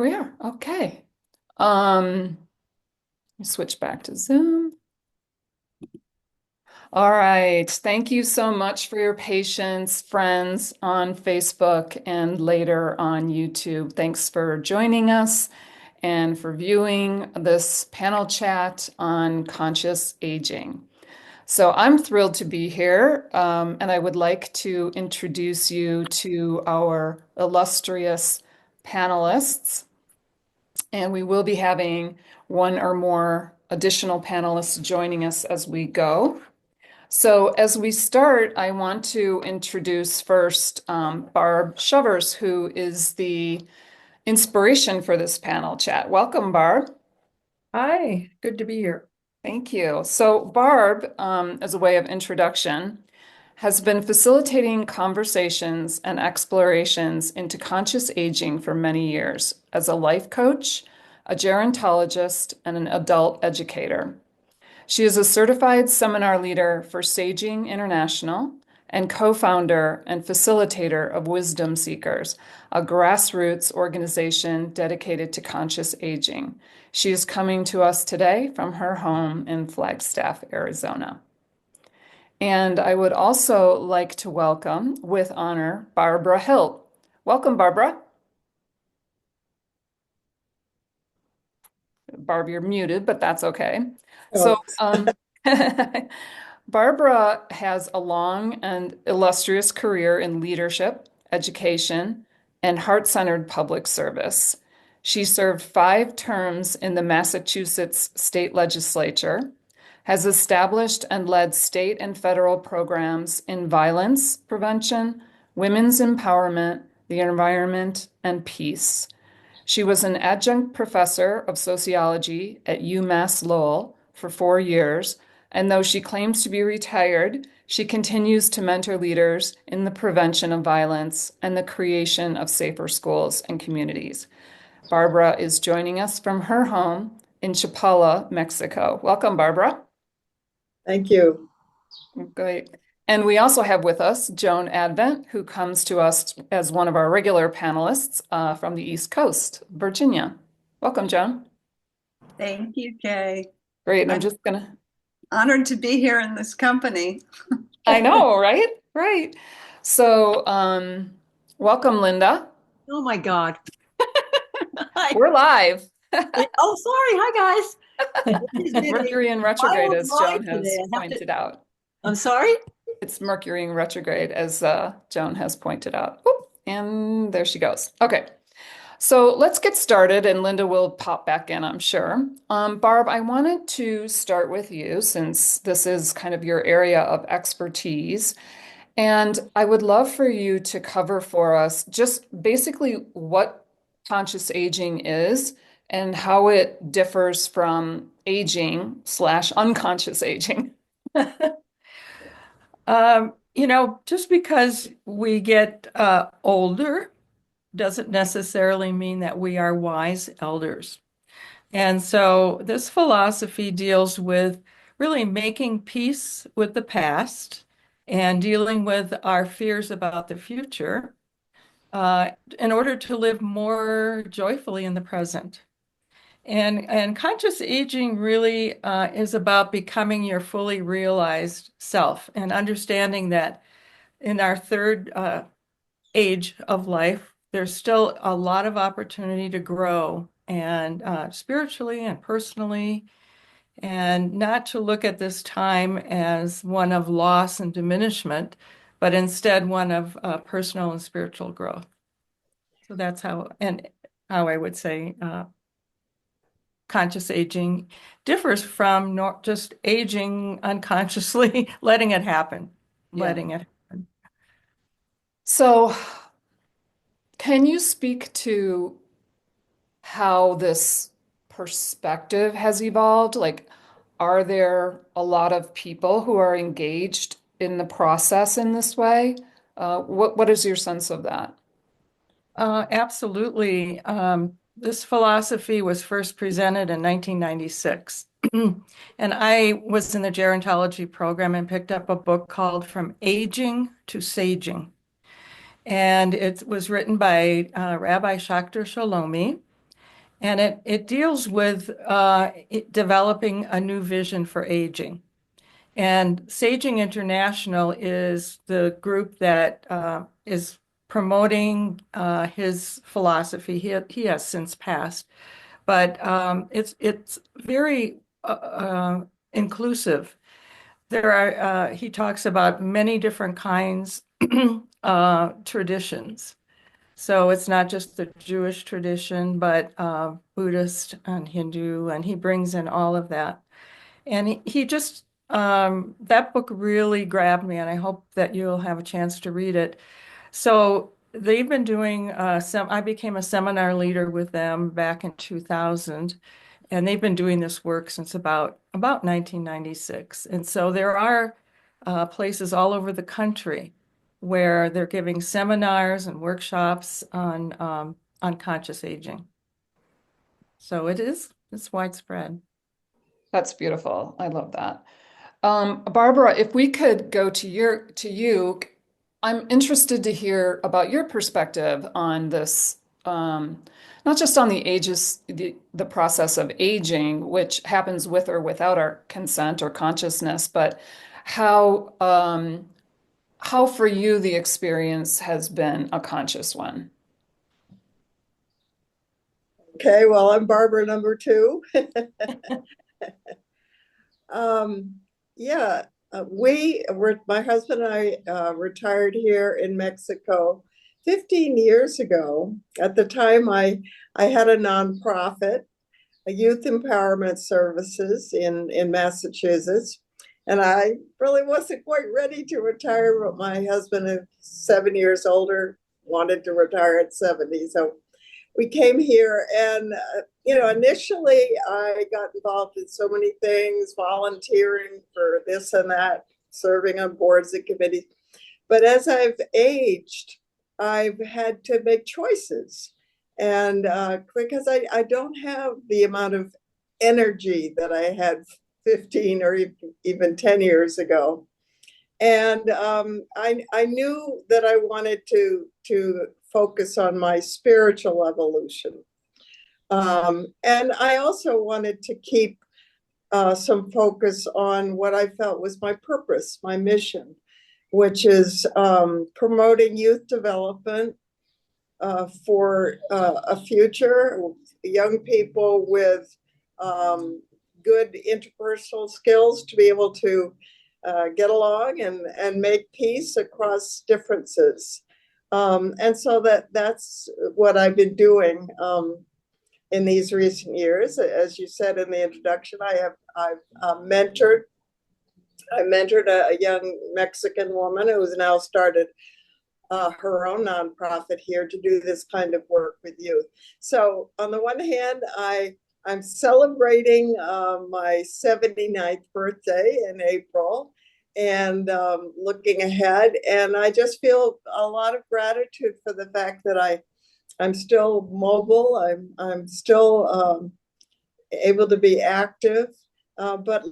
We are. Okay. Um, Switch back to Zoom. All right. Thank you so much for your patience, friends on Facebook and later on YouTube. Thanks for joining us and for viewing this panel chat on conscious aging. So I'm thrilled to be here, and I would like to introduce you to our illustrious panelists. And we will be having one or more additional panelists joining us as we go. So, as we start, I want to introduce first Barb Shovers, who is the inspiration for this panel chat. Welcome, Barb. Hi, good to be here. Thank you. So, Barb, as a way of introduction, has been facilitating conversations and explorations into conscious aging for many years as a life coach, a gerontologist, and an adult educator. She is a certified seminar leader for Saging International and co-founder and facilitator of Wisdom Seekers, a grassroots organization dedicated to conscious aging. She is coming to us today from her home in Flagstaff, Arizona. And I would also like to welcome, with honor, Barbara Hilt. Welcome, Barbara. Barb, you're muted, but that's okay. So, Oh, Barbara has a long and illustrious career in leadership, education, and heart-centered public service. She served 5 terms in the Massachusetts state legislature, has established and led state and federal programs in violence prevention, women's empowerment, the environment, and peace. She was an adjunct professor of sociology at UMass Lowell for 4 years, and though she claims to be retired, she continues to mentor leaders in the prevention of violence and the creation of safer schools and communities. Barbara is joining us from her home in Chapala, Mexico. Welcome, Barbara. thank you. Great. And we also have with us Joan Advent, who comes to us as one of our regular panelists from the East Coast, Virginia. Welcome, Joan. Thank you, Kay. Great. And I'm I'm just gonna, honored to be here in this company. I know, right? Right. So, welcome, Linda. Oh my God. Hi. We're live. Oh, sorry. Hi, guys. It has been a Mercury in retrograde, wild as ride Joan today. has I have to, pointed out. I'm sorry. It's Mercury in retrograde, as Joan has pointed out. Oop, and there she goes. Okay. So let's get started, and Linda will pop back in, I'm sure. Barb, I wanted to start with you since this is kind of your area of expertise. And I would love for you to cover for us just basically what conscious aging is and how it differs from aging slash unconscious aging. Just because we get older doesn't necessarily mean that we are wise elders. And so this philosophy deals with really making peace with the past and dealing with our fears about the future in order to live more joyfully in the present. And conscious aging really is about becoming your fully realized self and understanding that in our third age of life, there's still a lot of opportunity to grow and spiritually and personally, and not to look at this time as one of loss and diminishment, but instead one of personal and spiritual growth. So that's how I would say conscious aging differs from just aging unconsciously, letting it happen, Yeah. letting it happen. So, can you speak to how this perspective has evolved? Like, are there a lot of people who are engaged in the process in this way? What is your sense of that? Absolutely. This philosophy was first presented in 1996. And I was in the gerontology program and picked up a book called From Aging to Saging. And it was written by Rabbi Shachter Shalomi. And it deals with developing a new vision for aging. And Saging International is the group that is promoting his philosophy. He has since passed, but it's very inclusive. There are he talks about many different kinds traditions. So it's not just the Jewish tradition, but Buddhist and Hindu, and he brings in all of that. And he just, that book really grabbed me, and I hope that you'll have a chance to read it. So they've been doing I became a seminar leader with them back in 2000, and they've been doing this work since about 1996. And so there are places all over the country where they're giving seminars and workshops on conscious aging. So it's widespread. That's beautiful. I love that. Barbara, if we could go to you, I'm interested to hear about your perspective on this, not just on the process of aging, which happens with or without our consent or consciousness, but how how for you the experience has been a conscious one. Okay, well, I'm Barbara number two. Yeah, my husband and I retired here in Mexico 15 years ago. At the time, I had a nonprofit, a youth empowerment services in Massachusetts. And I really wasn't quite ready to retire, but my husband is 7 years older, wanted to retire at 70. So we came here and, initially I got involved in so many things, volunteering for this and that, serving on boards and committees. But as I've aged, I've had to make choices. And because I don't have the amount of energy that I had 15 or even 10 years ago. And I knew that I wanted to focus on my spiritual evolution. And I also wanted to keep some focus on what I felt was my purpose, my mission, which is promoting youth development for a future, young people with good interpersonal skills to be able to get along and make peace across differences. And so that's what I've been doing in these recent years. As you said in the introduction, I've mentored. I mentored a young Mexican woman who has now started her own nonprofit here to do this kind of work with youth. So on the one hand, I'm celebrating my 79th birthday in April and looking ahead. And I just feel a lot of gratitude for the fact that I'm still mobile. I'm still able to be active, but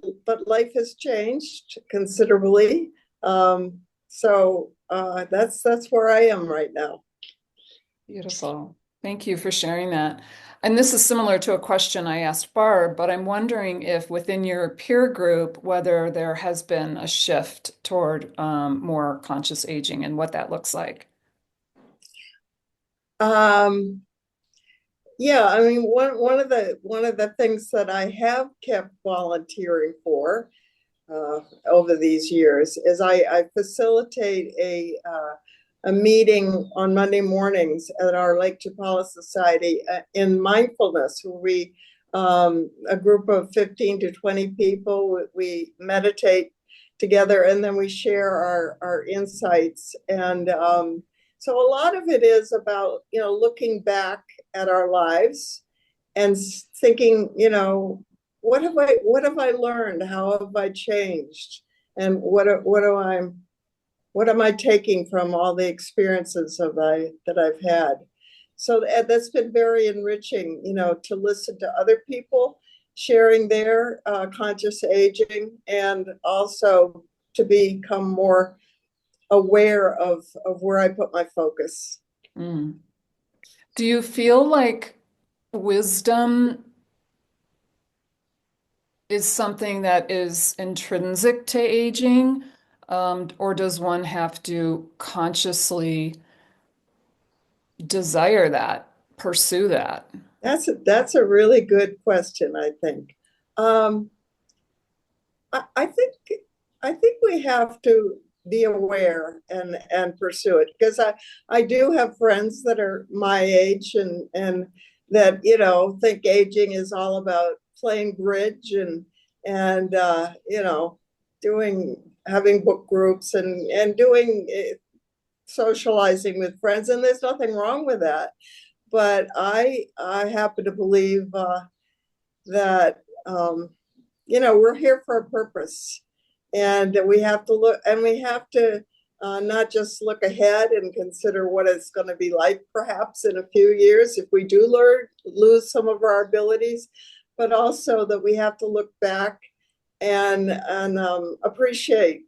life has changed considerably. So that's where I am right now. Beautiful. Thank you for sharing that. And this is similar to a question I asked Barb, but I'm wondering if within your peer group, whether there has been a shift toward more conscious aging and what that looks like. Yeah, I mean, one of the things that I have kept volunteering for over these years is I facilitate a meeting on Monday mornings at our Lake Chapala Society in mindfulness, where we a group of 15 to 20 people, we meditate together and then we share our insights. And so a lot of it is about, looking back at our lives and thinking, what have I learned? How have I changed? And what am I taking from all the experiences that I've had? So that's been very enriching, to listen to other people sharing their conscious aging, and also to become more aware of where I put my focus. Mm. Do you feel like wisdom is something that is intrinsic to aging, or does one have to consciously desire that, pursue that? That's a really good question, I think. Um, I think we have to be aware and pursue it because I do have friends that are my age and that think aging is all about playing bridge and doing having book groups and doing socializing with friends, and there's nothing wrong with that. But I happen to believe that we're here for a purpose, and we have to look, and we have to not just look ahead and consider what it's going to be like perhaps in a few years if we do lose some of our abilities, but also that we have to look back and appreciate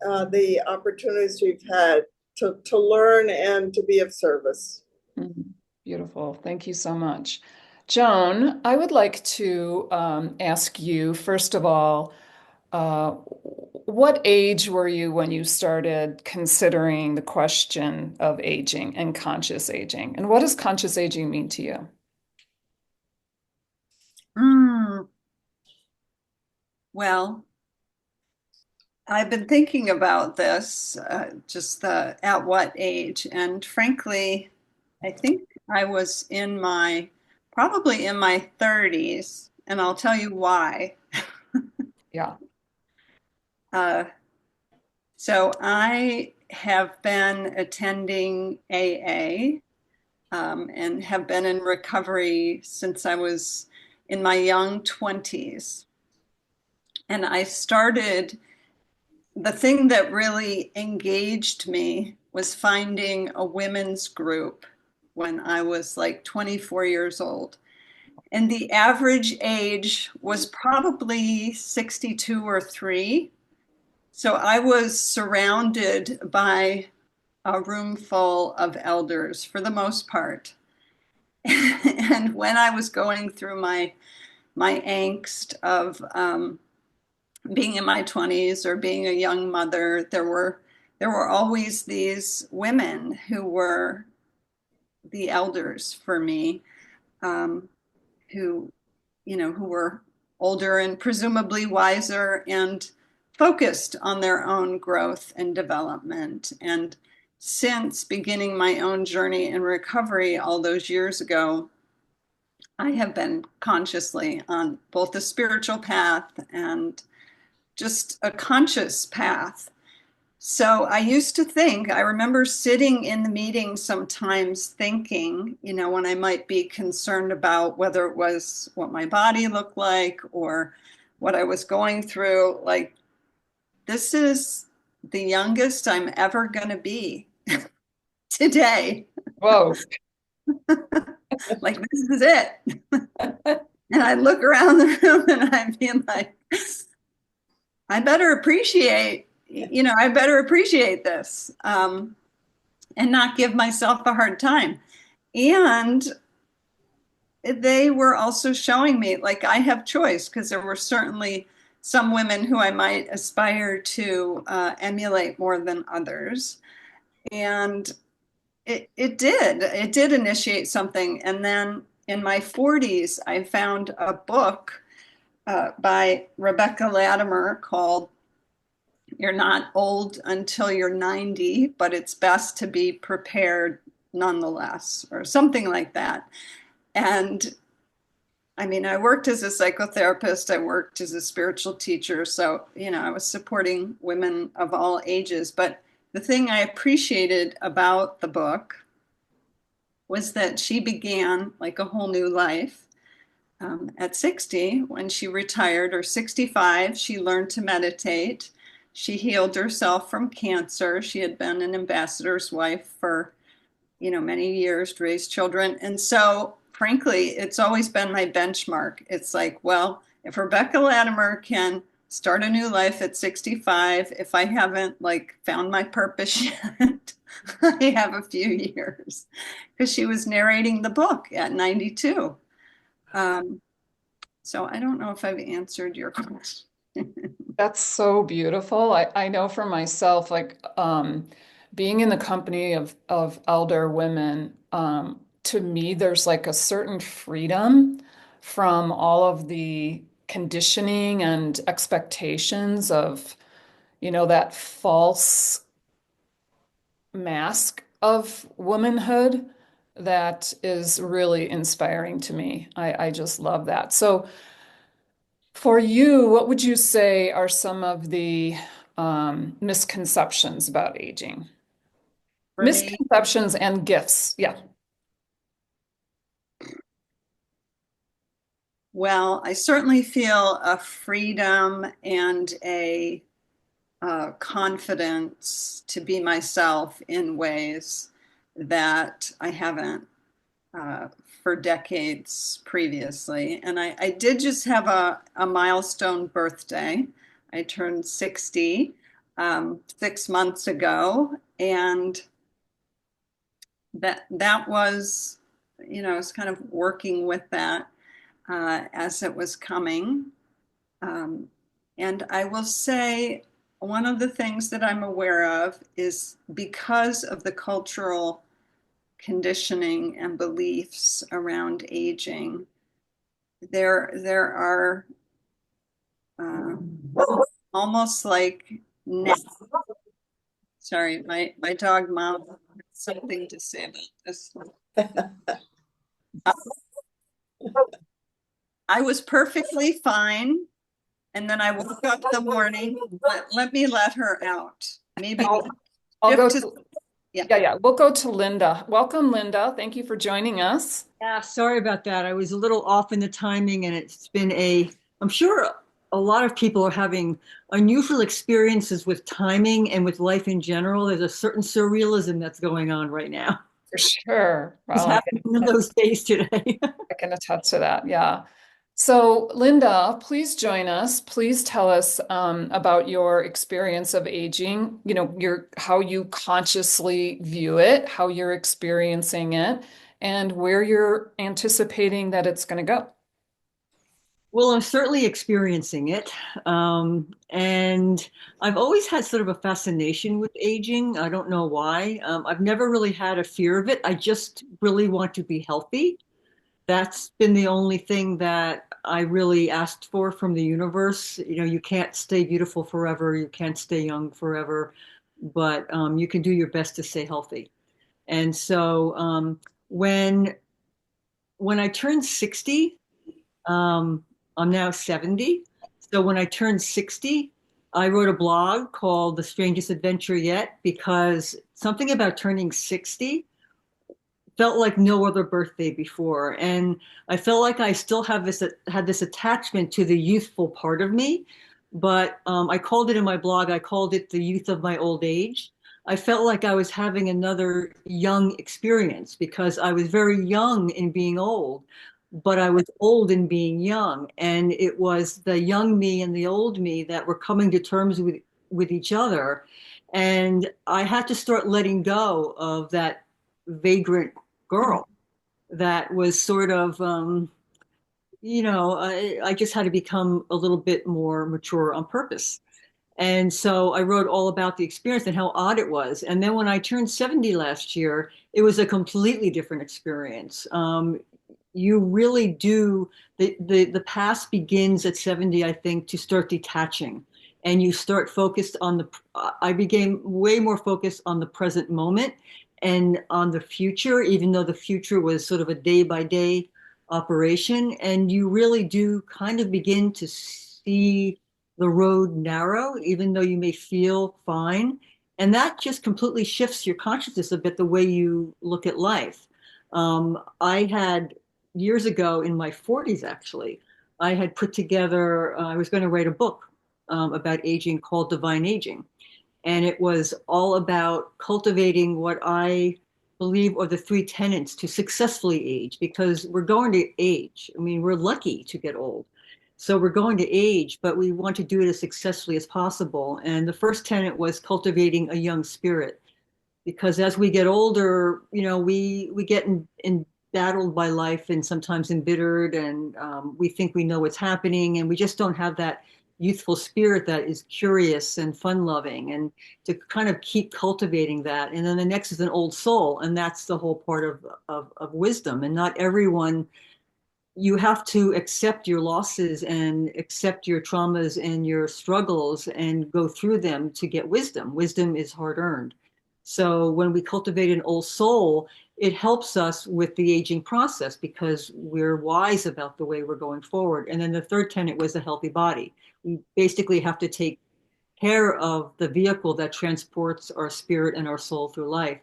the opportunities we've had to learn and to be of service. Mhm. Beautiful. Thank you so much. Joan, I would like to ask you, first of all, what age were you when you started considering the question of aging and conscious aging? And what does conscious aging mean to you? Mm, well, I've been thinking about this, just at what age, and frankly, I think I was probably in my 30s, and I'll tell you why. Yeah. Uh, so I have been attending AA, and have been in recovery since I was in my young 20s. And the thing that really engaged me was finding a women's group when I was like 24 years old. And the average age was probably 62 or 3. So I was surrounded by a room full of elders for the most part. And when I was going through my angst of being in my 20s or being a young mother, there were always these women who were the elders for me, um, who who were older and presumably wiser and focused on their own growth and development. And since beginning my own journey in recovery all those years ago, I have been consciously on both the spiritual path and just a conscious path. So I used to think, I remember sitting in the meeting sometimes thinking, when I might be concerned about whether it was what my body looked like or what I was going through, like, this is the youngest I'm ever going to be today. Whoa. Like, this is it. And I look around the room and I feel like, I better appreciate this, and not give myself a hard time. And they were also showing me like I have choice, because there were certainly some women who I might aspire to emulate more than others. And it did initiate something. And then in my 40s, I found a book by Rebecca Latimer called "You're Not Old Until You're 90, but It's Best to Be Prepared Nonetheless," or something like that. And I mean, I worked as a psychotherapist, I worked as a spiritual teacher. So, I was supporting women of all ages. But the thing I appreciated about the book was that she began like a whole new life. At 60, when she retired, or 65, she learned to meditate. She healed herself from cancer. She had been an ambassador's wife for, many years, raised children. And so, frankly, it's always been my benchmark. It's like, well, if Rebecca Latimer can start a new life at 65, if I haven't like found my purpose yet, I have a few years because she was narrating the book at 92. So I don't know if I've answered your question. That's so beautiful. I know for myself, like being in the company of elder women, to me, there's like a certain freedom from all of the conditioning and expectations of, that false mask of womanhood that is really inspiring to me. I just love that. So for you, what would you say are some of the misconceptions about aging? For me, Misconceptions and gifts. Yeah. well, I certainly feel a freedom and a confidence to be myself in ways that I haven't uh, for decades previously. And I did just have a milestone birthday. I turned 60 6 months ago, and that was, I was kind of working with that as it was coming. Um, and I will say one of the things that I'm aware of is because of the cultural conditioning and beliefs around aging, there are uh, almost like sorry, my dog mom has something to say about this. I was perfectly fine. And then I woke up the morning, let me let her out. Maybe I'll go shift to, to, yeah. yeah. We'll go to Linda. Welcome, Linda. Thank you for joining us. Yeah, sorry about that. I was a little off in the timing, and it's been I'm sure a lot of people are having unusual experiences with timing and with life in general. There's a certain surrealism that's going on right now. For sure. It's Well, happening one of those days today. I can attest to that. Yeah. So, Linda, please join us. Please tell us about your experience of aging, how you consciously view it, how you're experiencing it, and where you're anticipating that it's going to go. Well, I'm certainly experiencing it. And I've always had sort of a fascination with aging. I don't know why. I've never really had a fear of it. I just really want to be healthy. That's been the only thing that I really asked for from the universe. You can't stay beautiful forever, you can't stay young forever, but you can do your best to stay healthy. And so when I turned 60, um, I'm now 70. So when I turned 60, I wrote a blog called The Strangest Adventure Yet because something about turning 60 felt like no other birthday before. And I felt like I still had this attachment to the youthful part of me. But I called it in my blog, I called it the youth of my old age. I felt like I was having another young experience because I was very young in being old, but I was old in being young. And it was the young me and the old me that were coming to terms with each other. And I had to start letting go of that vagrant girl that was sort of, I just had to become a little bit more mature on purpose. And so I wrote all about the experience and how odd it was. And then when I turned 70 last year, it was a completely different experience. You really do, the past begins at 70, I think, to start detaching. And you start focused on I became way more focused on the present moment and on the future, even though the future was sort of a day by day operation. And you really do kind of begin to see the road narrow, even though you may feel fine. And that just completely shifts your consciousness a bit, the way you look at life. I had years ago in my 40s, actually, I had put together, I was going to write a book about aging called Divine Aging. And it was all about cultivating what I believe are the three tenets to successfully age, because we're going to age. I mean, we're lucky to get old. So we're going to age, but we want to do it as successfully as possible. And the first tenet was cultivating a young spirit. because as we get older, we get embattled by life and sometimes embittered, and we think we know what's happening, and we just don't have that youthful spirit that is curious and fun loving, and to kind of keep cultivating that. And then the next is an old soul, and that's the whole part of wisdom. And not everyone, you have to accept your losses and accept your traumas and your struggles and go through them to get wisdom. Wisdom is hard earned. So when we cultivate an old soul, it helps us with the aging process because we're wise about the way we're going forward. And then the third tenet was a healthy body. We basically have to take care of the vehicle that transports our spirit and our soul through life.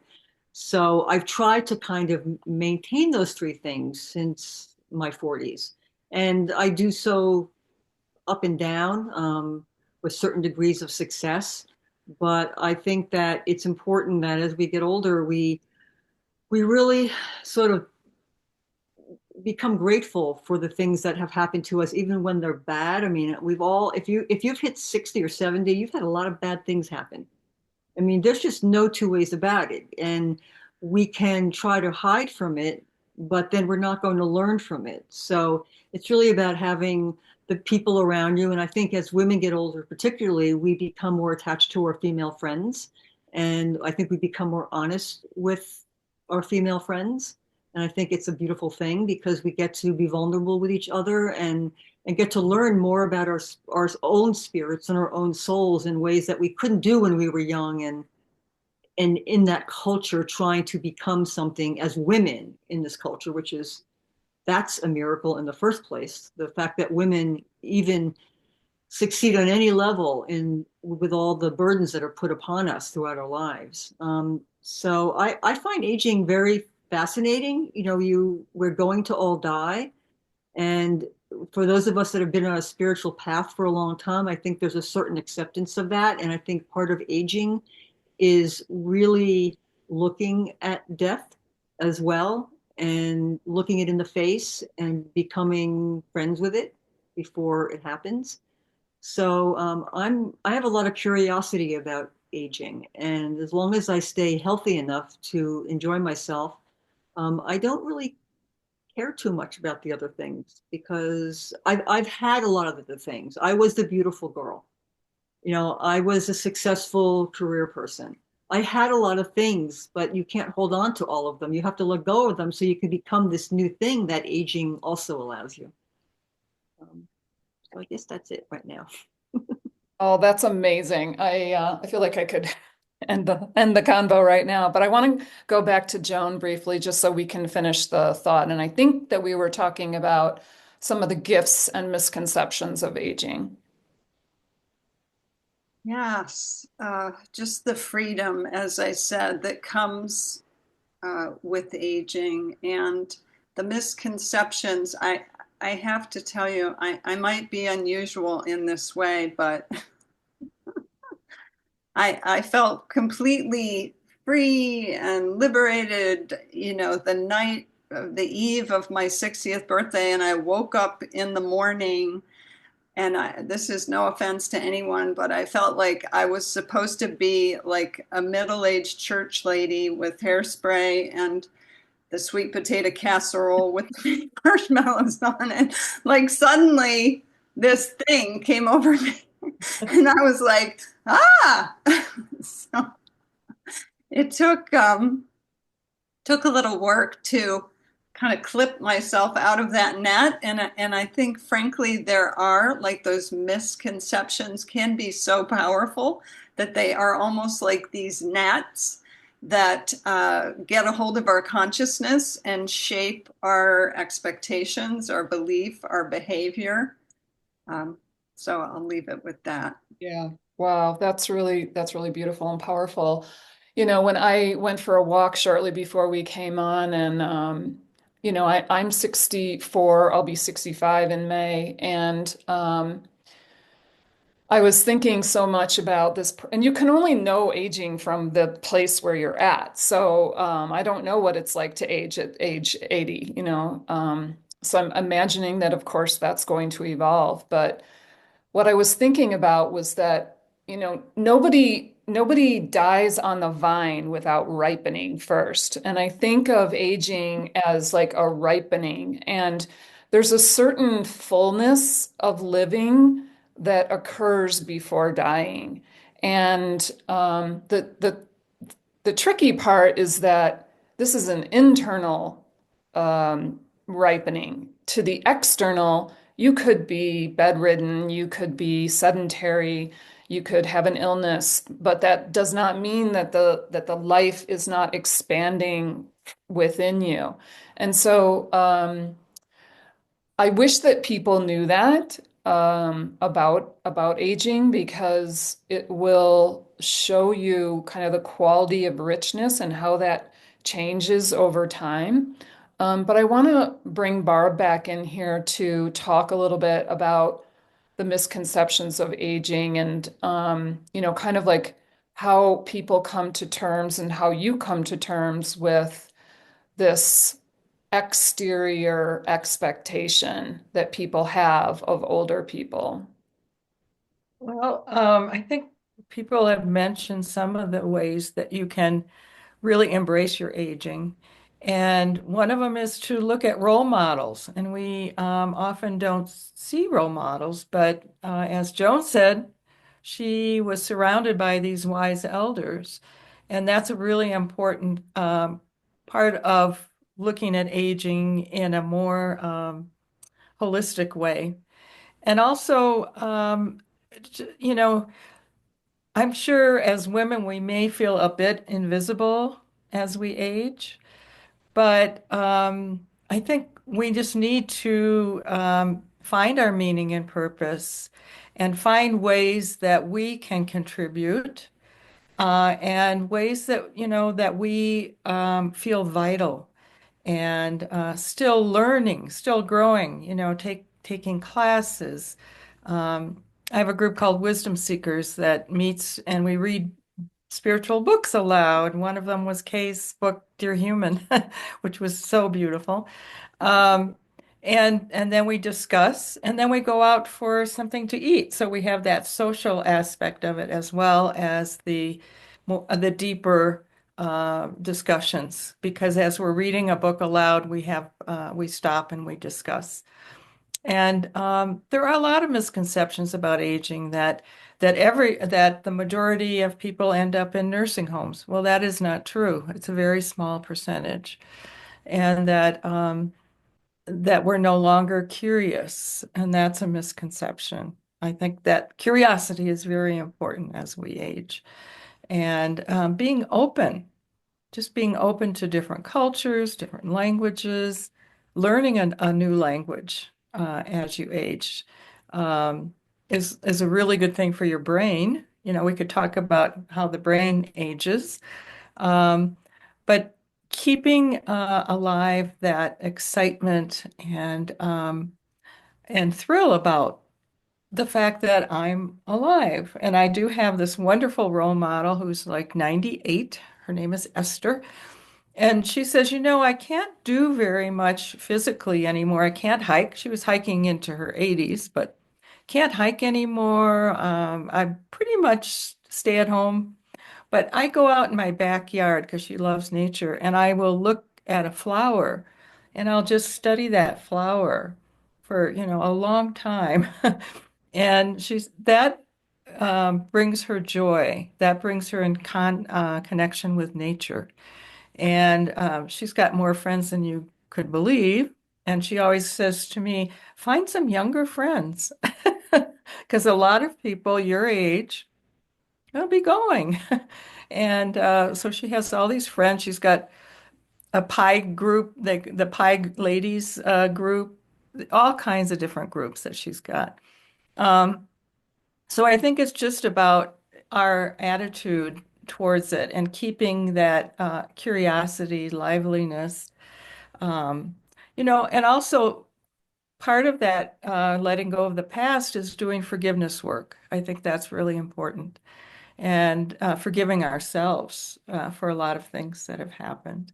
So I've tried to kind of maintain those three things since my 40s. And I do so up and down with certain degrees of success. But I think that it's important that as we get older, we really sort of become grateful for the things that have happened to us, even when they're bad. I mean, we've all, if you've hit 60 or 70, you've had a lot of bad things happen. I mean, there's just no two ways about it. And we can try to hide from it, but then we're not going to learn from it. So it's really about having the people around you. And I think as women get older, particularly, we become more attached to our female friends. And I think we become more honest with our female friends. And I think it's a beautiful thing because we get to be vulnerable with each other and get to learn more about our own spirits and our own souls in ways that we couldn't do when we were young, and in that culture trying to become something as women in this culture, which is, that's a miracle in the first place. The fact that women even succeed on any level in with all the burdens that are put upon us throughout our lives. So I find aging very fascinating. We're going to all die. And for those of us that have been on a spiritual path for a long time, I think there's a certain acceptance of that. And I think part of aging is really looking at death as well and looking it in the face and becoming friends with it before it happens. So I have a lot of curiosity about aging, and as long as I stay healthy enough to enjoy myself, I don't really care too much about the other things because I've had a lot of the things. I was the beautiful girl. I was a successful career person. I had a lot of things, but you can't hold on to all of them. You have to let go of them so you can become this new thing that aging also allows you. So I guess that's it right now. Oh, that's amazing. I feel like I could end the convo right now, but I want to go back to Joan briefly just so we can finish the thought. And I think that we were talking about some of the gifts and misconceptions of aging. Yes, just the freedom, as I said, that comes with aging and the misconceptions. I have to tell you, I might be unusual in this way, but I felt completely free and liberated, the night of the eve of my 60th birthday. And I woke up in the morning, and this is no offense to anyone, but I felt like I was supposed to be like a middle-aged church lady with hairspray and the sweet potato casserole with marshmallows on it. Like suddenly this thing came over me and I was like, ah. So it took a little work to kind of clip myself out of that net. And I think, frankly, there are like those misconceptions can be so powerful that they are almost like these gnats that get a hold of our consciousness and shape our expectations, our belief, our behavior. So I'll leave it with that. Yeah. Wow, that's really beautiful and powerful. When I went for a walk shortly before we came on, and I'm 64, I'll be 65 in May, and I was thinking so much about this, and you can only know aging from the place where you're at. So I don't know what it's like to age at age 80, so I'm imagining that, of course, that's going to evolve. But what I was thinking about was that, nobody nobody dies on the vine without ripening first. And I think of aging as like a ripening, and there's a certain fullness of living that occurs before dying. And the tricky part is that this is an internal ripening. To the external, you could be bedridden, you could be sedentary, you could have an illness, but that does not mean that the life is not expanding within you. And so I wish that people knew that about aging, because it will show you kind of the quality of richness and how that changes over time. But I want to bring Barb back in here to talk a little bit about the misconceptions of aging, and kind of like how people come to terms and how you come to terms with this exterior expectation that people have of older people. Well, I think people have mentioned some of the ways that you can really embrace your aging. And one of them is to look at role models. And we often don't see role models, but as Joan said, she was surrounded by these wise elders. And that's a really important part of looking at aging in a more holistic way. And also, you know, I'm sure as women, we may feel a bit invisible as we age. But I think we just need to find our meaning and purpose and find ways that we can contribute and ways that, that we feel vital and still learning, still growing, taking classes. I have a group called Wisdom Seekers that meets and we read spiritual books aloud. One of them was Kay's book, Dear Human, which was so beautiful. Um, and then we discuss, and then we go out for something to eat. So we have that social aspect of it as well as the deeper discussions. Because as we're reading a book aloud, we stop and we discuss. And there are a lot of misconceptions about aging that the majority of people end up in nursing homes. Well, that is not true. It's a very small percentage, and that we're no longer curious, and that's a misconception. I think that curiosity is very important as we age, and just being open to different cultures, different languages, learning a new language as you age is a really good thing for your brain. We could talk about how the brain ages, but keeping alive that excitement and thrill about the fact that I'm alive. And I do have this wonderful role model who's like 98. Her name is Esther. And she says, I can't do very much physically anymore. I can't hike. She was hiking into her 80s, but can't hike anymore. I pretty much stay at home, but I go out in my backyard because she loves nature, and I will look at a flower and I'll just study that flower for, a long time. And that brings her joy. That brings her in connection with nature. And she's got more friends than you could believe. And she always says to me, find some younger friends. Because a lot of people your age will be going. And so she has all these friends. She's got a pie group, the pie ladies group, all kinds of different groups that she's got. So I think it's just about our attitude towards it and keeping that curiosity, liveliness, and also part of that letting go of the past is doing forgiveness work. I think that's really important. And forgiving ourselves for a lot of things that have happened.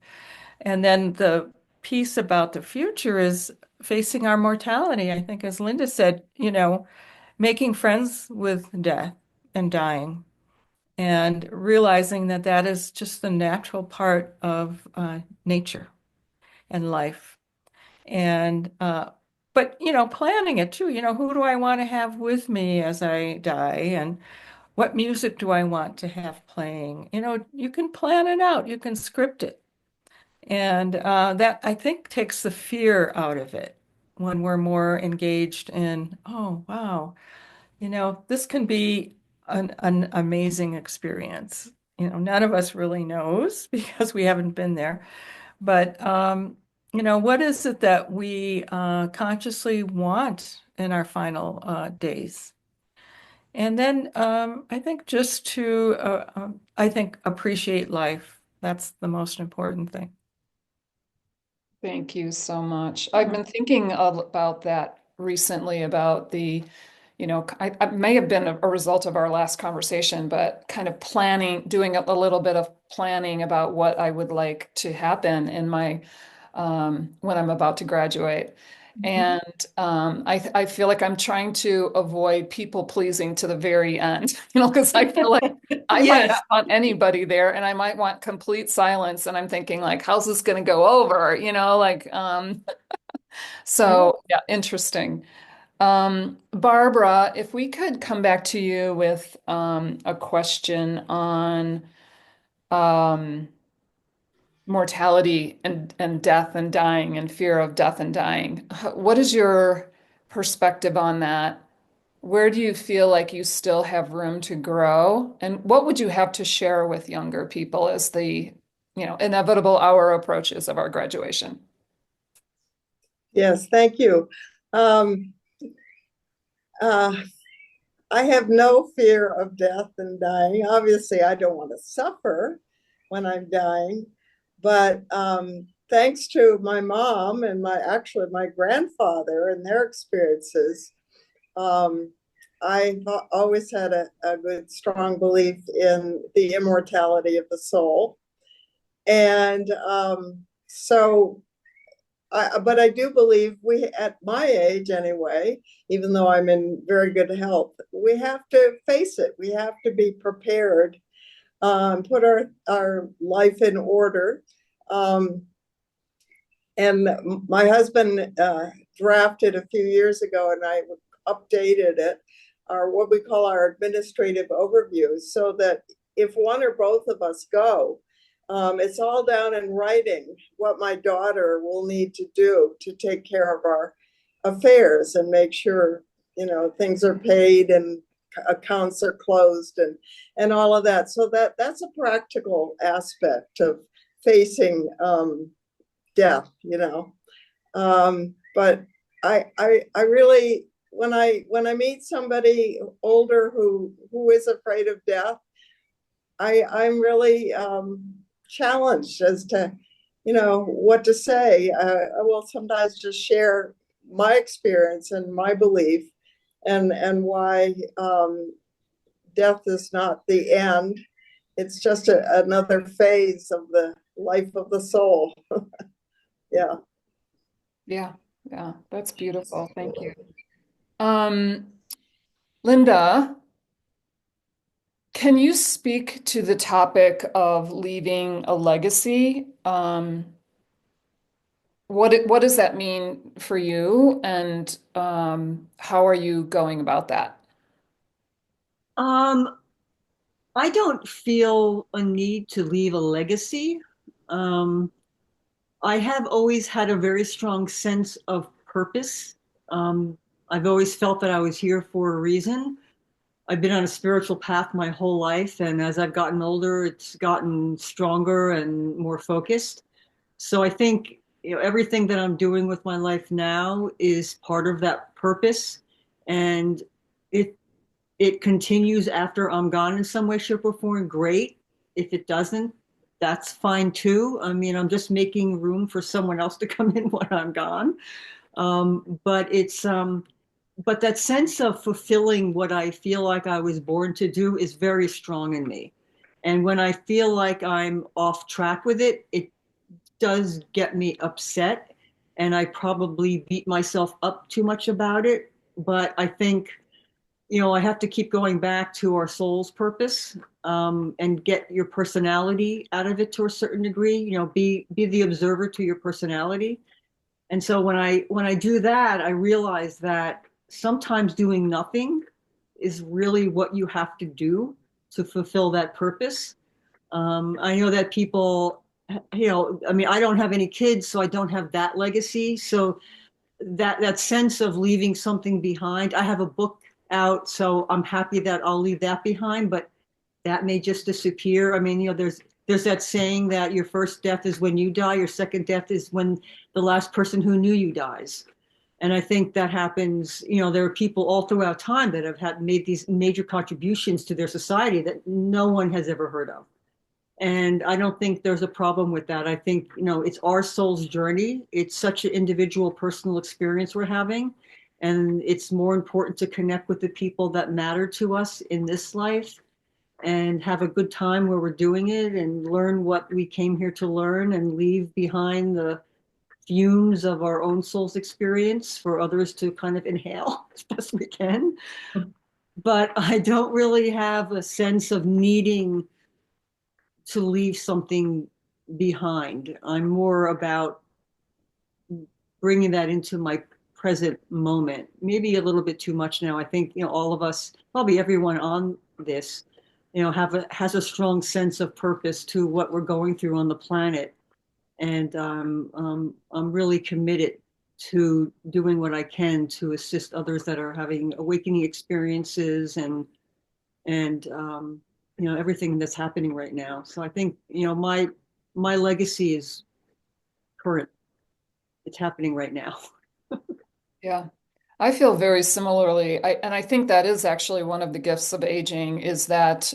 And then the piece about the future is facing our mortality. I think, as Linda said, making friends with death and dying. and realizing that that is just the natural part of nature and life. And but planning it too. Who do I want to have with me as I die, and what music do I want to have playing? You can plan it out, you can script it, and that I think takes the fear out of it when we're more engaged in, oh wow, this can be an amazing experience. None of us really knows because we haven't been there. But what is it that we consciously want in our final days? And then I think just to, I think, appreciate life. That's the most important thing. Thank you so much. I've been thinking about that recently about I may have been a result of our last conversation, but kind of planning, doing a little bit of planning about what I would like to happen in my when I'm about to graduate. And I feel like I'm trying to avoid people pleasing to the very end, because I feel like I might Yes. not want anybody there and I might want complete silence. And I'm thinking like, how's this going to go over? Yeah. So yeah, interesting. Barbara, if we could come back to you with a question on um, mortality and death and dying and fear of death and dying. What is your perspective on that? Where do you feel like you still have room to grow? And what would you have to share with younger people as the inevitable hour approaches of our graduation? Yes, thank you. Um, uh, I have no fear of death and dying. Obviously, I don't want to suffer when I'm dying, but thanks to my mom and my grandfather and their experiences, um, I've always had a good, strong belief in the immortality of the soul. And but I do believe at my age anyway, even though I'm in very good health, we have to face it. We have to be prepared, put our life in order. Um, and my husband drafted a few years ago, and I updated it, what we call our administrative overview, so that if one or both of us go, it's all down in writing what my daughter will need to do to take care of our affairs and make sure things are paid and accounts are closed and all of that. So that's a practical aspect of facing death. But I really, when I meet somebody older who is afraid of death, I'm really challenged as to what to say. I will sometimes just share my experience and my belief, and why death is not the end. It's just another phase of the life of the soul. Yeah. Yeah, yeah, that's beautiful. Thank you. Um, Linda, can you speak to the topic of leaving a legacy? What does that mean for you, and how are you going about that? Um, I don't feel a need to leave a legacy. Um, I have always had a very strong sense of purpose. Um, I've always felt that I was here for a reason. I've been on a spiritual path my whole life, and as I've gotten older, it's gotten stronger and more focused. So I think, everything that I'm doing with my life now is part of that purpose, and it it continues after I'm gone in some way, shape, or form. Great. If it doesn't, that's fine too. I mean, I'm just making room for someone else to come in when I'm gone. But that sense of fulfilling what I feel like I was born to do is very strong in me. And when I feel like I'm off track with it, it does get me upset. And I probably beat myself up too much about it. But I think I have to keep going back to our soul's purpose, and get your personality out of it to a certain degree. Be the observer to your personality. And so when I do that, I realize that sometimes doing nothing is really what you have to do to fulfill that purpose. I know that people, I mean, I don't have any kids, so I don't have that legacy. So that sense of leaving something behind. I have a book out, so I'm happy that I'll leave that behind, but that may just disappear. I mean, there's that saying that your first death is when you die, your second death is when the last person who knew you dies. And I think that happens, there are people all throughout time that have made these major contributions to their society that no one has ever heard of. And I don't think there's a problem with that. I think, it's our soul's journey. It's such an individual, personal experience we're having. And it's more important to connect with the people that matter to us in this life and have a good time where we're doing it and learn what we came here to learn and leave behind the fumes of our own soul's experience for others to kind of inhale as best we can. But I don't really have a sense of needing to leave something behind. I'm more about bringing that into my present moment. Maybe a little bit too much now. I think, all of us, probably everyone on this, has a strong sense of purpose to what we're going through on the planet. And I'm really committed to doing what I can to assist others that are having awakening experiences and everything that's happening right now. So I think my legacy is current. It's happening right now. Yeah. I feel very similarly. And I think that is actually one of the gifts of aging is that,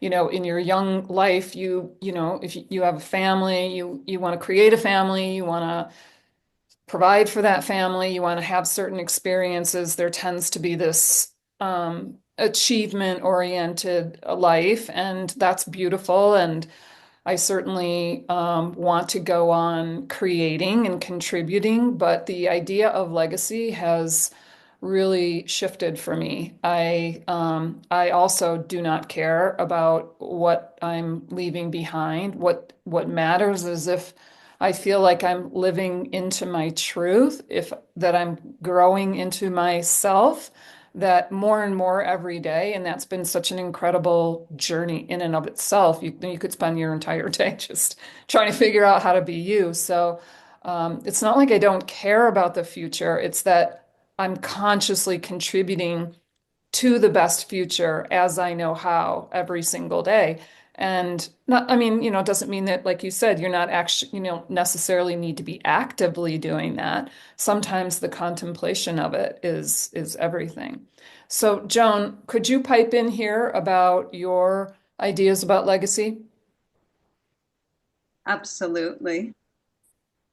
in your young life, if you have a family, you want to create a family, you want to provide for that family, you want to have certain experiences. There tends to be this achievement oriented life, and that's beautiful. And I certainly want to go on creating and contributing, but the idea of legacy has really shifted for me. I also do not care about what I'm leaving behind. What matters is if I feel like I'm living into my truth, if that I'm growing into myself, that more and more every day, and that's been such an incredible journey in and of itself. You could spend your entire day just trying to figure out how to be you. So it's not like I don't care about the future. It's that I'm consciously contributing to the best future as I know how every single day. And not, I mean, it doesn't mean that, like you said, you're not actually, necessarily need to be actively doing that. Sometimes the contemplation of it is everything. So, Joan, could you pipe in here about your ideas about legacy? Absolutely.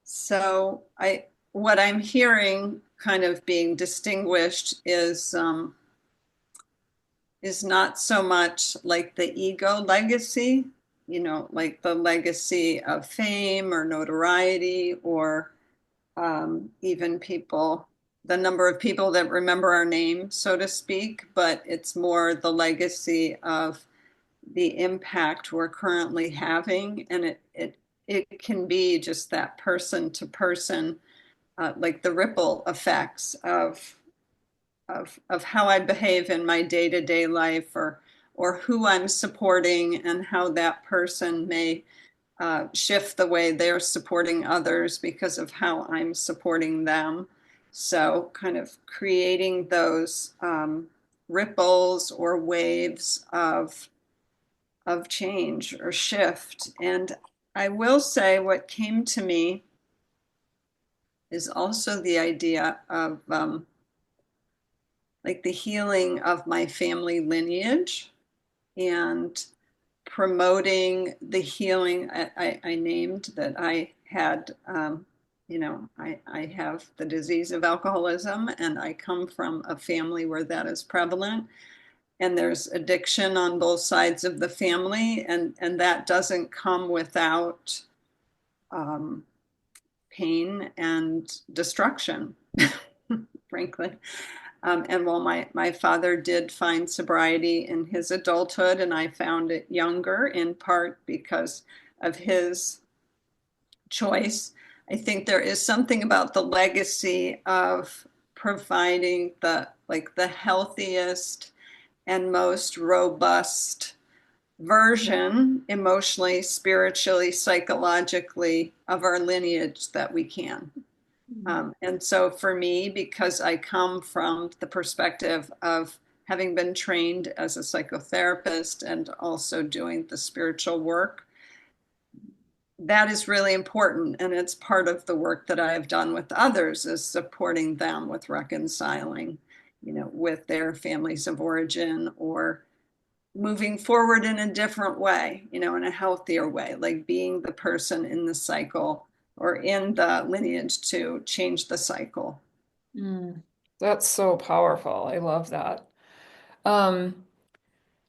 So what I'm hearing kind of being distinguished is not so much like the ego legacy, like the legacy of fame or notoriety or even the number of people that remember our name, so to speak, but it's more the legacy of the impact we're currently having. And it can be just that person to person, like the ripple effects of how I behave in my day-to-day life or who I'm supporting and how that person may shift the way they're supporting others because of how I'm supporting them. So kind of creating those ripples or waves of change or shift. And I will say what came to me is also the idea of like the healing of my family lineage and promoting the healing. I named that I had, I have the disease of alcoholism, and I come from a family where that is prevalent. And there's addiction on both sides of the family, and that doesn't come without pain and destruction, frankly. And while my father did find sobriety in his adulthood, and I found it younger, in part because of his choice, I think there is something about the legacy of providing the healthiest and most robust version, emotionally, spiritually, psychologically, of our lineage that we can. And so for me, because I come from the perspective of having been trained as a psychotherapist and also doing the spiritual work, that is really important. And it's part of the work that I have done with others, is supporting them with reconciling, with their families of origin, or moving forward in a different way, in a healthier way, like being the person in the cycle or in the lineage to change the cycle. That's so powerful. I love that. Um,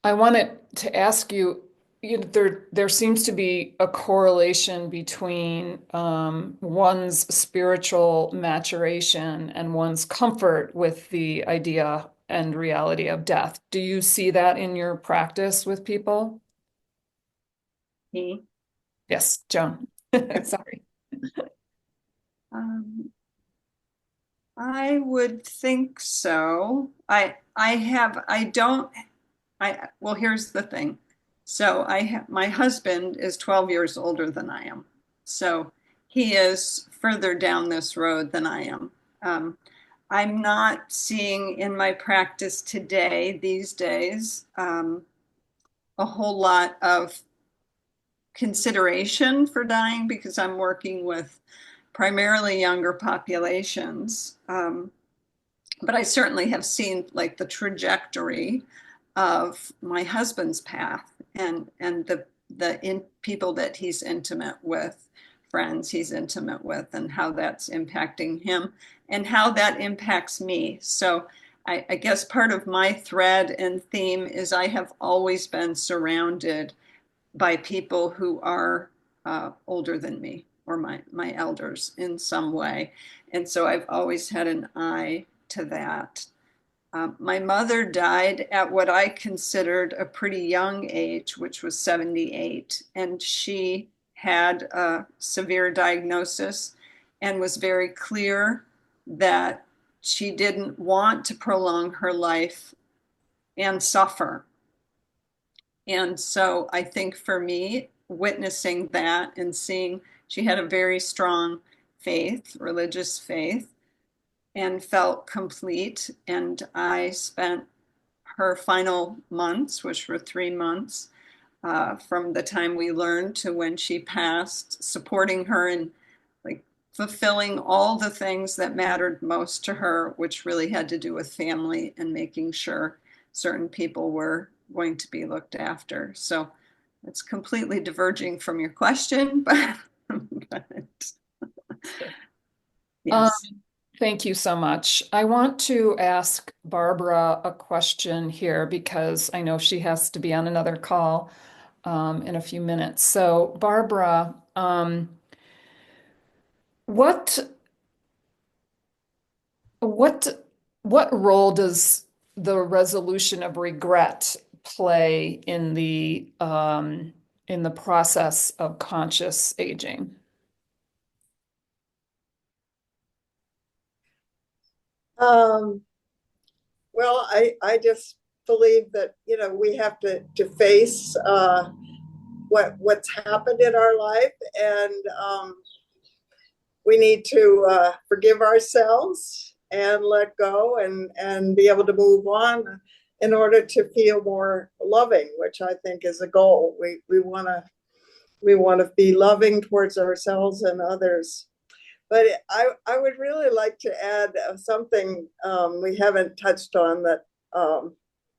I wanted to ask you, there seems to be a correlation between one's spiritual maturation and one's comfort with the idea and reality of death. Do you see that in your practice with people? Me? Yes, Joan. Sorry. Um, I would think so. Well, here's the thing. So my husband is 12 years older than I am. So he is further down this road than I am. I'm not seeing in my practice today, these days, a whole lot of consideration for dying, because I'm working with primarily younger populations. But I certainly have seen like the trajectory of my husband's path, and the people that he's intimate with, friends he's intimate with, and how that's impacting him and how that impacts me. So I guess part of my thread and theme is I have always been surrounded by people who are older than me, or my elders in some way. And so I've always had an eye to that. My mother died at what I considered a pretty young age, which was 78. And she had a severe diagnosis and was very clear that she didn't want to prolong her life and suffer. And so I think for me, witnessing that and seeing she had a very strong faith, religious faith, and felt complete. And I spent her final months, which were 3 months, from the time we learned to when she passed, supporting her and like fulfilling all the things that mattered most to her, which really had to do with family and making sure certain people were going to be looked after. So it's completely diverging from your question, but Um, yes. Thank you so much. I want to ask Barbara a question here because I know she has to be on another call in a few minutes. So, Barbara, what what what role does the resolution of regret play in the process of conscious aging? Um, well, I just believe that, we have to face what's happened in our life, and we need to forgive ourselves and let go, and be able to move on in order to feel more loving, which I think is a goal. We want to be loving towards ourselves and others. But I would really like to add something we haven't touched on that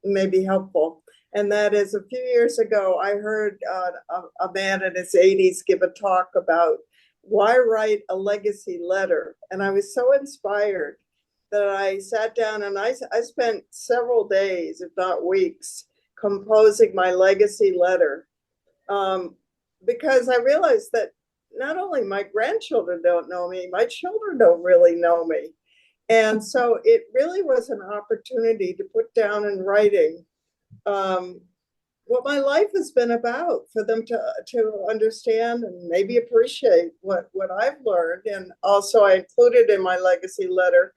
may be helpful. And that is, a few years ago, I heard a man in his 80s give a talk about why write a legacy letter. And I was so inspired that I sat down and I spent several days, if not weeks, composing my legacy letter. Because I realized that not only my grandchildren don't know me, my children don't really know me. And so it really was an opportunity to put down in writing um, what my life has been about, for them to understand and maybe appreciate what I've learned. And also, I included in my legacy letter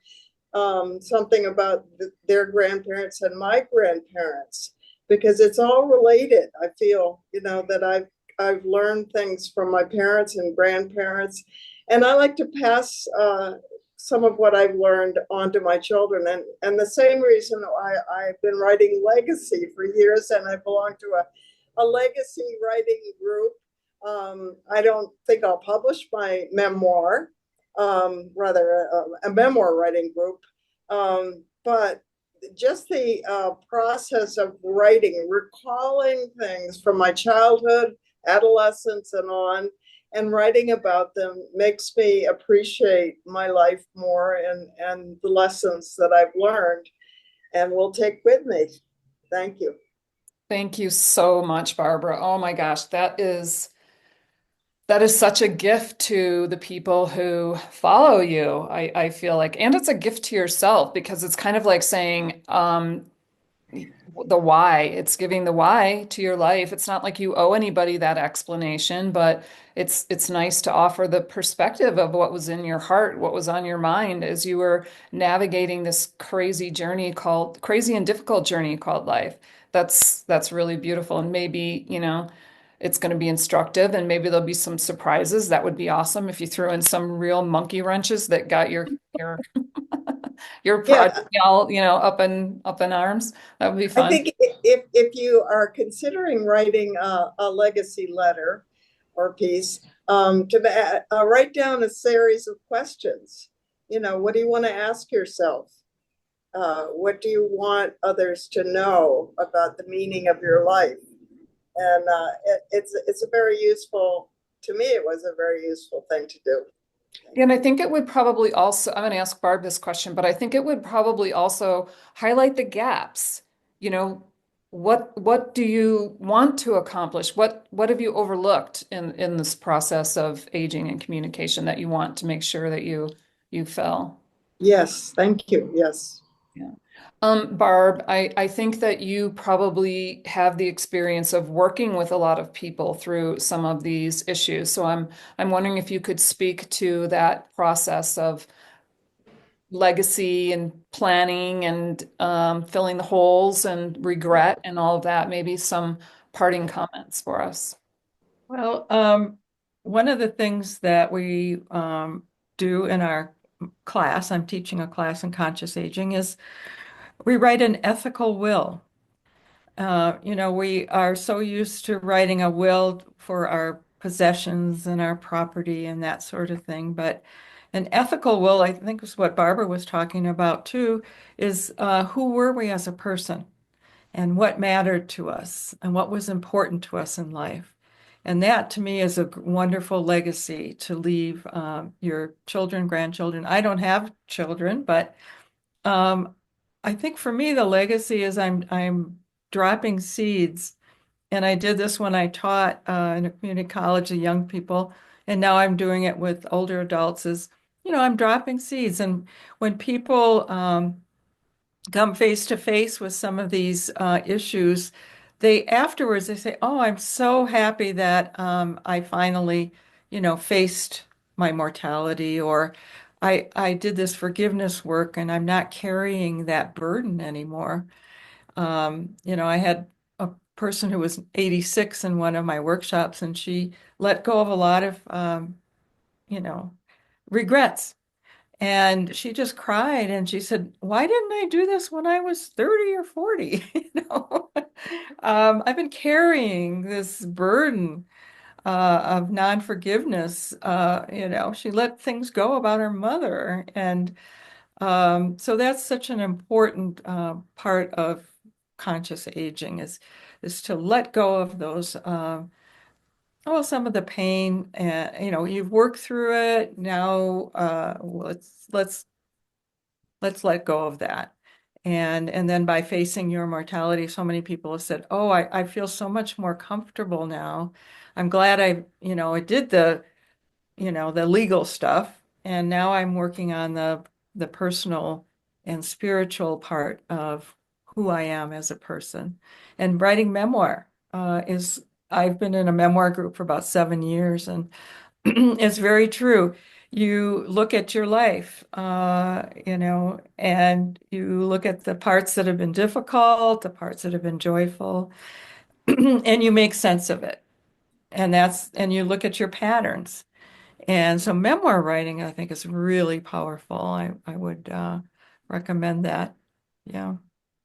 something about their grandparents and my grandparents, because it's all related. I feel, that I've learned things from my parents and grandparents, and I like to pass some of what I've learned on to my children. And the same reason I've been writing legacy for years, and I belong to a legacy writing group. I don't think I'll publish my memoir, rather a memoir writing group. But just the process of writing, recalling things from my childhood, adolescence, and on, and writing about them makes me appreciate my life more, and the lessons that I've learned and will take with me. Thank you. Thank you so much, Barbara. Oh my gosh, that is such a gift to the people who follow you. I feel like, and it's a gift to yourself because it's kind of like saying, the why. It's giving the why to your life. It's not like you owe anybody that explanation, but it's nice to offer the perspective of what was in your heart, what was on your mind as you were navigating this crazy and difficult journey called life. That's really beautiful. And maybe, it's going to be instructive, and maybe there'll be some surprises. That would be awesome if you threw in some real monkey wrenches that got your your Yeah, project all, up in arms. That would be I fun. think if you are considering writing a legacy letter or piece, to write down a series of questions. What do you want to ask yourself? What do you want others to know about the meaning of your life? And it's a very useful, to me, it was a very useful thing to do. And I think it would probably also, I'm going to ask Barb this question, but I think it would probably also highlight the gaps. You know, what do you want to accomplish? What have you overlooked in this process of aging and communication that you want to make sure that you fill? Yes, thank you. Yes. Yeah. Barb, I think that you probably have the experience of working with a lot of people through some of these issues. So I'm wondering if you could speak to that process of legacy and planning and filling the holes and regret and all of that. Maybe some parting comments for us. Well, one of the things that we do in our class, I'm teaching a class in conscious aging, is we write an ethical will. We are so used to writing a will for our possessions and our property and that sort of thing. But an ethical will, I think is what Barbara was talking about too, is who were we as a person and what mattered to us and what was important to us in life. And that to me is a wonderful legacy to leave your children, grandchildren. I don't have children, but um, I think for me the legacy is I'm dropping seeds. And I did this when I taught in a community college to young people, and now I'm doing it with older adults. I'm dropping seeds, and when people come face to face with some of these issues, they afterwards they say, "Oh, I'm so happy that I finally, faced my mortality," or I did this forgiveness work and I'm not carrying that burden anymore." I had a person who was 86 in one of my workshops, and she let go of a lot of, you know, regrets. And she just cried and she said, "Why didn't I do this when I was 30 or 40?" I've been carrying this burden of non-forgiveness. She let things go about her mother. And so that's such an important part of conscious aging is to let go of those some of the pain, and you've worked through it. Now let's let go of that. And then by facing your mortality, so many people have said, "Oh, I feel so much more comfortable now. I'm glad I did the legal stuff, and now I'm working on the the personal and spiritual part of who I am as a person. And writing memoir I've been in a memoir group for about 7 years, and it's very true. You look at your life, and you look at the parts that have been difficult, the parts that have been joyful, and you make sense of it. And you look at your patterns. And so memoir writing, I think, is really powerful. I would recommend that. Yeah.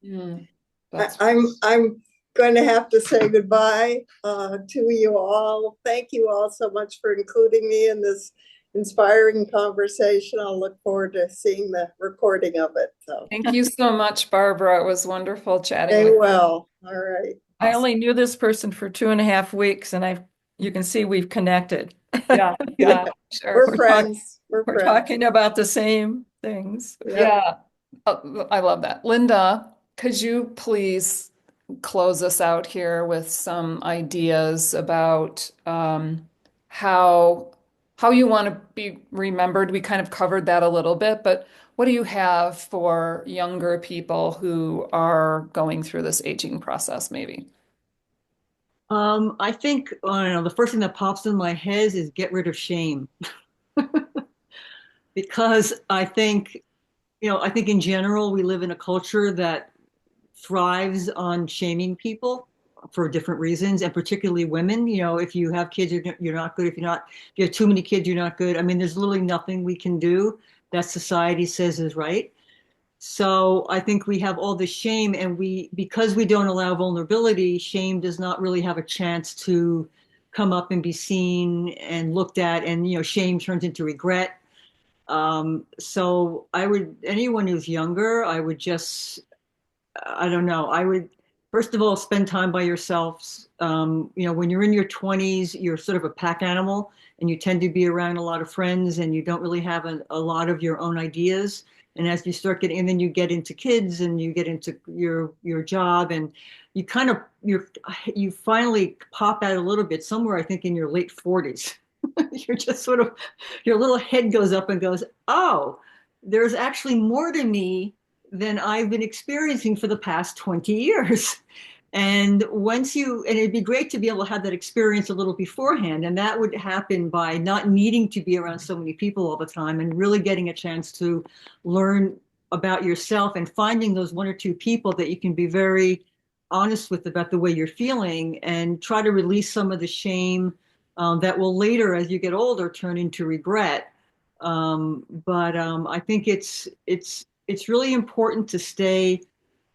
Mm, I, that's I'm going to have to say goodbye to you all. Thank you all so much for including me in this inspiring conversation. I'll look forward to seeing the recording of it. So Thank you so much, Barbara. It was wonderful chatting stay with you. well. All right. I only knew this person for 2.5 weeks, and you can see we've connected. Yeah, yeah, sure. We're We're friends. We're We're friends. talking about the same things. Yeah. Yeah. I love that. Linda, could you please close us out here with some ideas about how you want to be remembered? We kind of covered that a little bit, but what do you have for younger people who are going through this aging process, maybe? I think, I don't know, the first thing that pops in my head is get rid of shame. Because I think in general, we live in a culture that thrives on shaming people for different reasons, and particularly women. If you have kids, you're not good. If you have too many kids, you're not good. I mean, there's literally nothing we can do that society says is right. So I think we have all this shame, and because we don't allow vulnerability, shame does not really have a chance to come up and be seen and looked at, and shame turns into regret. So anyone who's younger, I don't know, I would first of all spend time by yourselves. When you're in your 20s, you're sort of a pack animal, and you tend to be around a lot of friends, and you don't really have a lot of your own ideas. And as you start getting, and then you get into kids, and you get into your job, and you finally pop out a little bit somewhere, I think in your late 40s. You're just sort of, your little head goes up and goes, oh, there's actually more to me than I've been experiencing for the past 20 years. And it'd be great to be able to have that experience a little beforehand. And that would happen by not needing to be around so many people all the time, and really getting a chance to learn about yourself and finding those one or two people that you can be very honest with about the way you're feeling, and try to release some of the shame that will later, as you get older, turn into regret. But I think it's really important to stay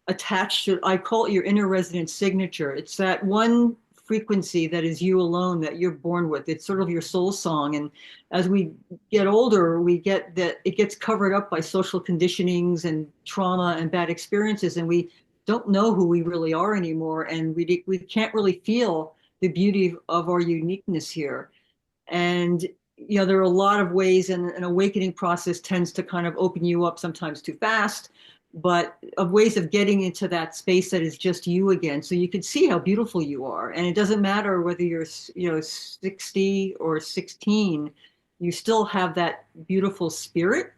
attached to, I call it your inner resonance signature. It's that one frequency that is you alone, that you're born with. It's sort of your soul song. And as we get older, we get that it gets covered up by social conditionings and trauma and bad experiences, and we don't know who we really are anymore. And we can't really feel the beauty of our uniqueness here. And there are a lot of ways, and an awakening process tends to kind of open you up, sometimes too fast, but of ways of getting into that space that is just you again, so you can see how beautiful you are. And it doesn't matter whether you're 60 or 16, you still have that beautiful spirit,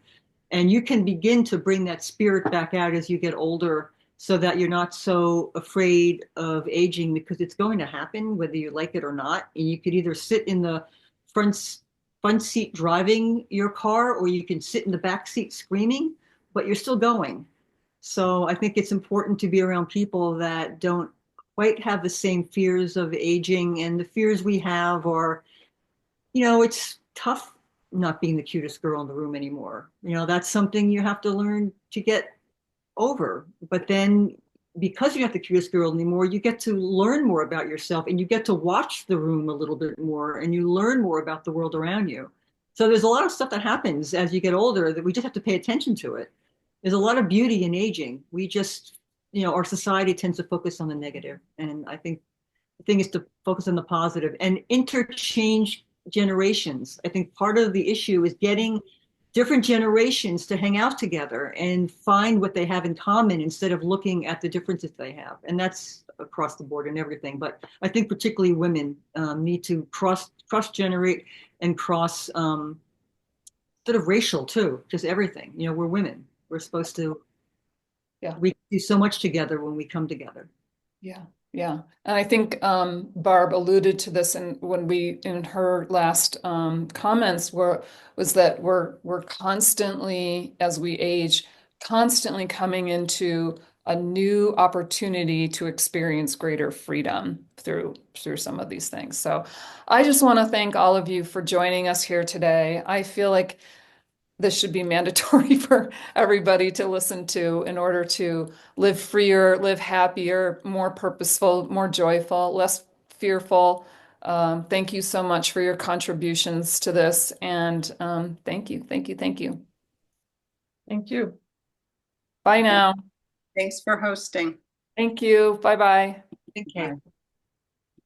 and you can begin to bring that spirit back out as you get older, so that you're not so afraid of aging, because it's going to happen whether you like it or not. And you could either sit in the front seat driving your car, or you can sit in the back seat screaming, but you're still going. So I think it's important to be around people that don't quite have the same fears of aging. And the fears we have are, it's tough not being the cutest girl in the room anymore. That's something you have to learn to get over. But then, because you're not the cutest girl anymore, you get to learn more about yourself, and you get to watch the room a little bit more, and you learn more about the world around you. So there's a lot of stuff that happens as you get older that we just have to pay attention to it. There's a lot of beauty in aging. We just, our society tends to focus on the negative. And I think the thing is to focus on the positive and interchange generations. I think part of the issue is getting different generations to hang out together and find what they have in common, instead of looking at the differences they have. And that's across the board and everything. But I think particularly women need to cross generate and cross sort of racial too, just everything. You know, we're women. We're supposed to, Yeah. we do so much together when we come together. Yeah, yeah. And I think Barb alluded to this in her last comments was that we're constantly, as we age, constantly coming into a new opportunity to experience greater freedom through some of these things. So I just want to thank all of you for joining us here today. I feel like this should be mandatory for everybody to listen to in order to live freer, live happier, more purposeful, more joyful, less fearful. Thank you so much for your contributions to this. And thank you, thank you, thank you. Thank you. Bye now. Thanks for hosting. Thank you. Bye bye. Okay. Bye.